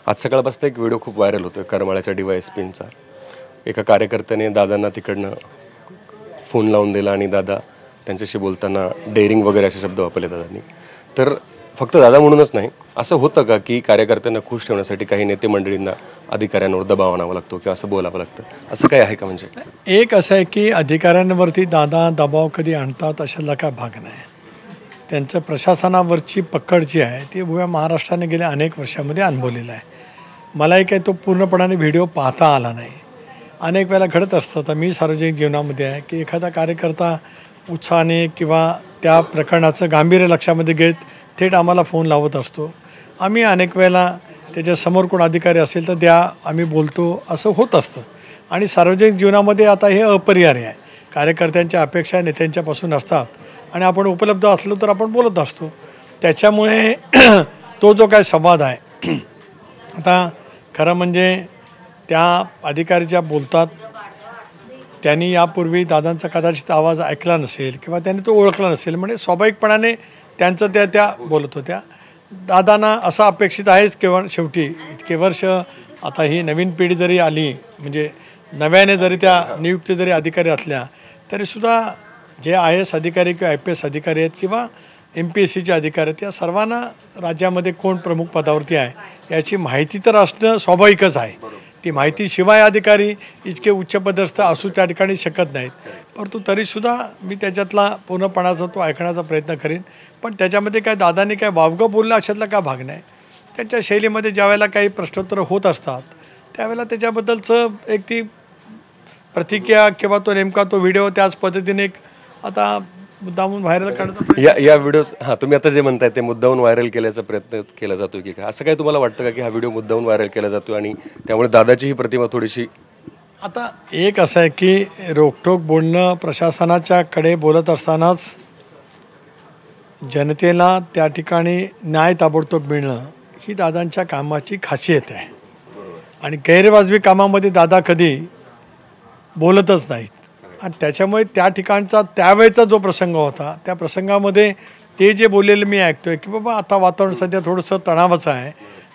आज सकाळपासून एक व्हिडिओ खूप व्हायरल होतो करमाळ्याच्या DYSPचा। एका कार्यकर्त्याने दादांना तिकडनं फोन लावून दिला आणि दादा त्यांच्याशी बोलताना डेअरिंग वगैरे असे शब्द वापरले दादांनी। तर फक्त दादा म्हणूनच नाही, असं होतं का की कार्यकर्त्यांना खुश ठेवण्यासाठी काही नेते मंडळींना अधिकाऱ्यांवर दबाव आणावा लागतो किंवा असं बोलावं लागतं, असं काही आहे का? म्हणजे एक असं आहे की अधिकाऱ्यांवरती दादा दबाव कधी आणतात अशातला काय भाग नाही। त्यांचं प्रशासनावरची पकड जी आहे ती उभ्या महाराष्ट्राने गेल्या अनेक वर्षामध्ये अनुभवलेलं आहे। मलाही काही तो पूर्णपणाने व्हिडिओ पाहता आला नाही। अनेक वेळेला घडत असतं, तर मी सार्वजनिक जीवनामध्ये आहे की एखादा कार्यकर्ता उत्साहाने किंवा त्या प्रकरणाचं गांभीर्य लक्षामध्ये घेत थेट आम्हाला फोन लावत असतो। आम्ही अनेक वेळेला त्याच्यासमोर कोण अधिकारी असेल तर द्या, आम्ही बोलतो, असं होत असतं। आणि सार्वजनिक जीवनामध्ये आता हे अपरिहार्य आहे। कार्यकर्त्यांच्या अपेक्षा नेत्यांच्यापासून असतात आणि आपण उपलब्ध असलो तर आपण बोलत असतो। त्याच्यामुळे तो जो काय संवाद आहे, आता खरं म्हणजे त्या अधिकारी ज्या बोलतात त्यांनी यापूर्वी दादांचा कदाचित आवाज ऐकला नसेल किंवा त्यांनी तो ओळखला नसेल, म्हणजे स्वाभाविकपणाने त्यांचं त्या बोलत होत्या। दादांना असं अपेक्षित आहेच केवळ शेवटी इतके वर्ष आता ही नवीन पिढी जरी आली, म्हणजे नव्याने जरी त्या नियुक्ती जरी अधिकारी असल्या तरीसुद्धा जे IAS अधिकारी किंवा IPS अधिकारी आहेत किंवा MPSCचे अधिकारी आहेत, या सर्वांना राज्यामध्ये कोण प्रमुख पदावरती आहे याची माहिती तर असणं स्वाभाविकच आहे। ती माहितीशिवाय अधिकारी इतके उच्चपदस्थ असू त्या ठिकाणी शकत नाहीत। परंतु तरीसुद्धा मी त्याच्यातला पूर्णपणाचा तो ऐकण्याचा प्रयत्न करीन। पण त्याच्यामध्ये काय दादांनी काय वावगं बोललं अशातला काय भाग नाही। त्यांच्या शैलीमध्ये ज्यावेळेला काही प्रश्नोत्तरं होत असतात त्यावेळेला त्याच्याबद्दलचं एक ती प्रतिक्रिया किंवा तो नेमका तो व्हिडिओ त्याच पद्धतीने एक आता मुद्दामून व्हायरल करण्याचा या व्हिडिओ तुम्ही आता जे म्हणताय ते मुद्दामून व्हायरल केल्याचा प्रयत्न केला जातो की काय, असं काय तुम्हाला वाटतं का की हा व्हिडिओ मुद्दामून व्हायरल केला जातो आणि त्यामुळे दादाची ही प्रतिमा थोडीशी? आता एक असं आहे की रोखठोक बोलणं, प्रशासनाच्याकडे बोलत असतानाच जनतेला त्या ठिकाणी न्याय ताबडतोब मिळणं ही दादांच्या कामाची खासियत आहे। आणि गैरवाजवी कामामध्ये दादा कधी बोलतच नाहीत। आणि त्याच्यामुळे त्या ठिकाणचा त्यावेळेचा जो प्रसंग होता त्या प्रसंगामध्ये ते जे बोललेलं मी ऐकतोय की बाबा आता वातावरण सध्या थोडंसं तणावाचं आहे,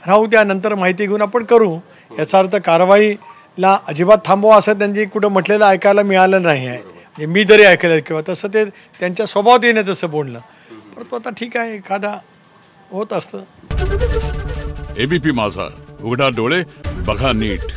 राहू द्या, नंतर माहिती घेऊन आपण करू, याचा अर्थ कारवाईला अजिबात थांबवा असं त्यांनी कुठं म्हटलेलं ऐकायला मिळालं नाही आहे। म्हणजे मी जरी ऐकलं किंवा तसं ते त्यांच्या स्वभावात येणं तसं बोलणं, परंतु आता ठीक आहे, एखादा होत असतं। ABP माझा, उघडा डोळे बघा नीट।